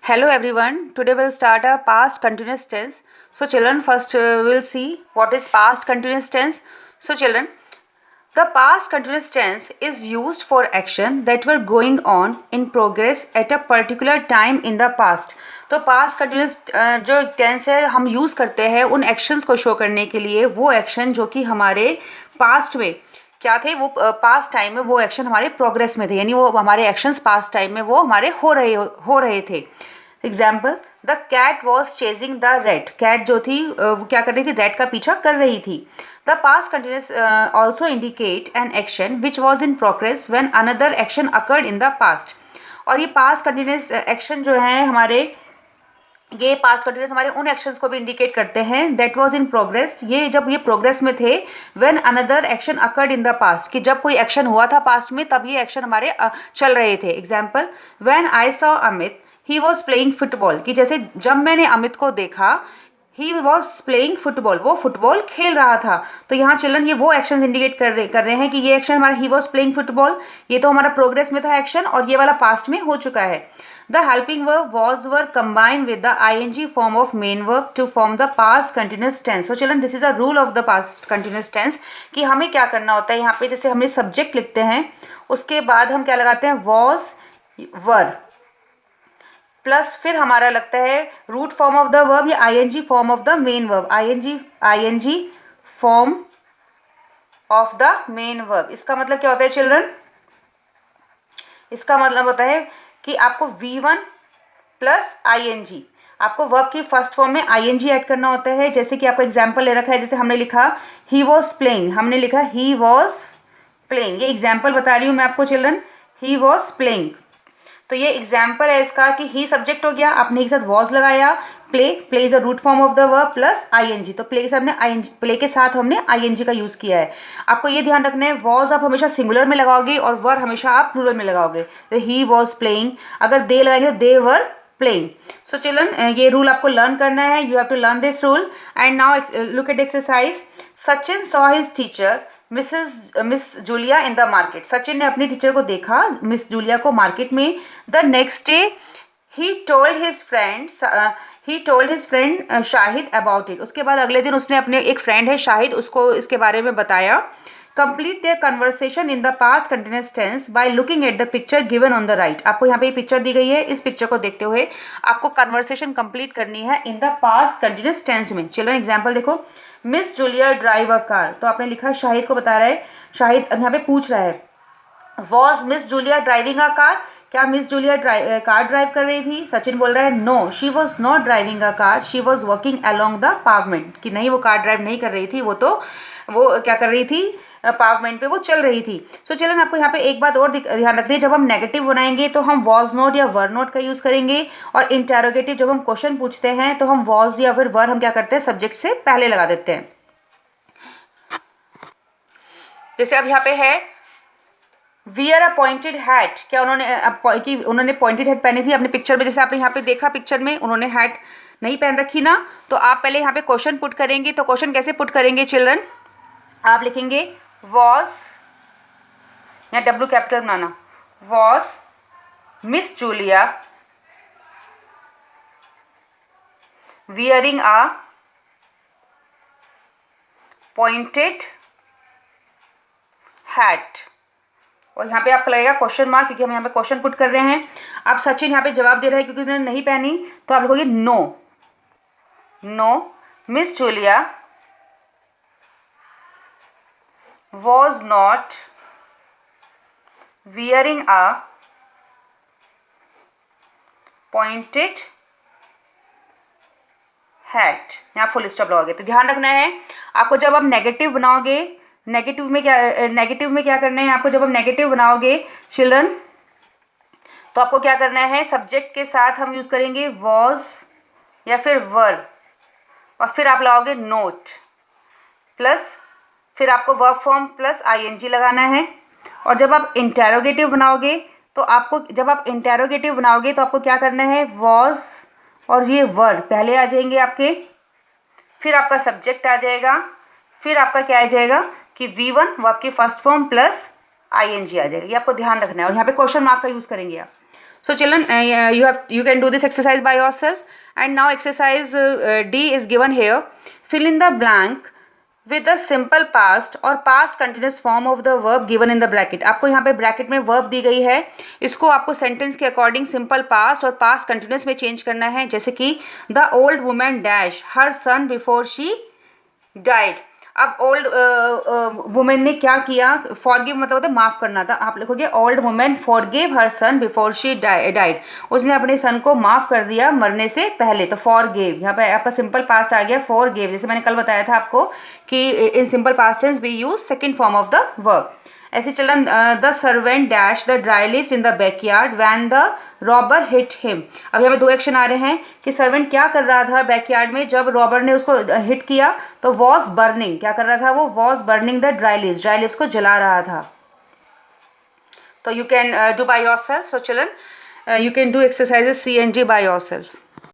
Hello everyone. Today we'll start our past continuous tense. So children, first we'll see what is past continuous tense. So children, the past continuous tense is used for action that were going on in progress at a particular time in the past. तो past continuous जो tense है हम use करते हैं उन actions को show करने के लिए, वो action जो कि हमारे past में क्या थे, वो पास्ट टाइम में वो एक्शन हमारे प्रोग्रेस में थे, यानी वो हमारे एक्शंस पास्ट टाइम में वो हमारे हो रहे थे. Example, the cat was chasing the rat. Cat जो थी वो क्या कर रही थी, रेट का पीछा कर रही थी. The past continuous also indicate an action which was in progress when another action occurred in the past. और ये पास्ट कंटिन्यूस एक्शन जो है हमारे, ये पास्ट कंटिन्यूस हमारे उन एक्शंस को भी इंडिकेट करते हैं दैट वाज इन प्रोग्रेस. ये जब ये प्रोग्रेस में थे, when another action occurred in the past, कि जब कोई एक्शन हुआ था पास्ट में तब ये एक्शन हमारे चल रहे थे. Example, when I saw Amit he was playing football. कि जैसे जब मैंने अमित को देखा, ही वॉज प्लेइंग फुटबॉल, वो फुटबॉल खेल रहा था. तो यहाँ चिल्ड्रन ये वो एक्शन इंडिकेट कर रहे हैं कि ये एक्शन हमारा ही वॉज प्लेइंग फुटबॉल, ये तो हमारा प्रोग्रेस में था एक्शन, और ये वाला पास्ट में हो चुका है. The helping verb was were combined with the ing form of main verb to form the past continuous tense. So children, this is a rule of the past continuous tense कि हमें क्या करना होता है यहाँ पे, जैसे हमें सब्जेक्ट लिखते हैं उसके बाद हम क्या लगाते हैं, was were प्लस फिर हमारा लगता है root form of the verb या ing form of the main verb. ing form of the main verb. इसका मतलब क्या होता है चिल्ड्रन, इसका मतलब होता है कि आपको V1 प्लस ing, आपको वर्ब की फर्स्ट फॉर्म में ing ऐड करना होता है. जैसे कि आपको एग्जाम्पल ले रखा है, जैसे हमने लिखा ही वॉज प्लेइंग, हमने लिखा ही वॉज प्लेइंग. ये एग्जाम्पल बता रही हूँ मैं आपको चिल्ड्रन, ही वॉज प्लेइंग. तो ये एग्जाम्पल है इसका कि ही सब्जेक्ट हो गया, आपने एक साथ वॉज लगाया, play is a root form of the verb plus ing. तो प्ले के साथ हमने प्ले के साथ हमने ing का यूज़ किया है. आपको ये ध्यान रखना है, वॉज आप हमेशा सिंगुलर में लगाओगे और वर हमेशा आप प्लूरल में लगाओगे. तो ही वॉज प्लेइंग, अगर दे लगाएंगे तो they were playing. So children, ये रूल आपको लर्न करना है, you have to learn this rule. And now look at exercise. Sachin saw his teacher miss Julia in the market. Sachin ने अपनी टीचर को देखा, मिस जूलिया को मार्केट में. The next day he told his friend Shahid about it. उसके बाद अगले दिन उसने अपने एक फ्रेंड है शाहिद, उसको इसके बारे में बताया. Complete their conversation in the past continuous tense by looking at the picture given on the right. आपको यहाँ पे ये पिक्चर दी गई है, इस पिक्चर को देखते हुए आपको कन्वर्सेशन कंप्लीट करनी है in the past continuous tense में. चिल्ड्रन एग्जाम्पल देखो, miss Julia drive a car. तो आपने लिखा, शाहिद को बता रहा है, शाहिद यहाँ पे पूछ रहा है was miss Julia driving a car, क्या मिस जूलिया कार ड्राइव कर रही थी. सचिन बोल रहा है no, she was not driving a car, she was working along the pavement. कि नहीं, वो कार ड्राइव नहीं कर रही थी, वो क्या कर रही थी, पावमेंट पे वो चल रही थी. सो चलन, आपको यहाँ पे एक बात और ध्यान रखनी है, जब हम नेगेटिव बनाएंगे तो हम वॉज नॉट या वर नॉट का यूज़ करेंगे, और इंटेरोगेटिव जब हम क्वेश्चन पूछते हैं तो हम वॉज या फिर वर हम क्या करते हैं, सब्जेक्ट से पहले लगा देते हैं. जैसे अब यहाँ पे है वियर अ पॉइंटेड हैट. क्या उन्होंने पॉइंटेड हैट पहनी थी अपने पिक्चर में. जैसे आपने यहाँ पे देखा पिक्चर में उन्होंने हैट नहीं पहन रखी ना, तो आप पहले यहाँ पे क्वेश्चन पुट करेंगे. तो क्वेश्चन कैसे पुट करेंगे चिल्ड्रन, आप लिखेंगे वॉज, या W capital banana, was miss Julia wearing a pointed hat. और यहाँ पे आपका लगेगा क्वेश्चन मार्क, क्योंकि हम यहाँ पे क्वेश्चन पुट कर रहे हैं. आप सचिन यहाँ पे जवाब दे रहे हैं क्योंकि उन्होंने नहीं पहनी, तो आप लिखोगे no miss Julia was not wearing a pointed hat. यहाँ फुल स्टॉप लगाओगे. तो ध्यान रखना है आपको, जब आप नेगेटिव बनाओगे, नेगेटिव में क्या करना है आपको, जब आप नेगेटिव बनाओगे चिल्ड्रन, तो आपको क्या करना है, सब्जेक्ट के साथ हम यूज़ करेंगे was या फिर वर, और फिर आप लगाओगे नोट, प्लस फिर आपको वर्ब फॉर्म प्लस ing लगाना है. और जब आप इंटेरोगेटिव बनाओगे तो आपको क्या करना है, वॉज और ये वर्ड पहले आ जाएंगे आपके, फिर आपका सब्जेक्ट आ जाएगा, फिर आपका क्या आ जाएगा कि V1 वर्ब की फर्स्ट फॉर्म प्लस ing आ जाएगा. ये आपको ध्यान रखना है, और यहाँ पे क्वेश्चन मार्क का यूज़ करेंगे आप. So children, you can do this exercise by yourself. And now exercise D is given here. Fill in the blank with the simple past or past continuous form of the verb given in the bracket. आपको यहाँ पे bracket में verb दी गई है, इसको आपको sentence के according simple past और पास्ट कंटिन्यूस में चेंज करना है. जैसे कि the old women dash her son before she died. अब ओल्ड वुमेन ने क्या किया, फॉरगिव मतलब होता है माफ़ करना था. आप लिखोगे old women forgive her son before she died. उसने अपने सन को माफ़ कर दिया मरने से पहले. तो फॉरगिव यहाँ पे आपका सिंपल पास्ट आ गया फॉरगिव. जैसे मैंने कल बताया था आपको कि in simple past tense we use second form of the verb. ऐसे children, the servant dash the dry leaves in the backyard when the robber hit him. अब यहाँ पे दो एक्शन आ रहे हैं कि सर्वेंट क्या कर रहा था बैकयार्ड में जब रॉबर ने उसको हिट किया. तो वॉज बर्निंग, क्या कर रहा था वो, was burning the dry leaves को जला रहा था. तो you can do by your self. So children, you can do exercises C and D by yourself.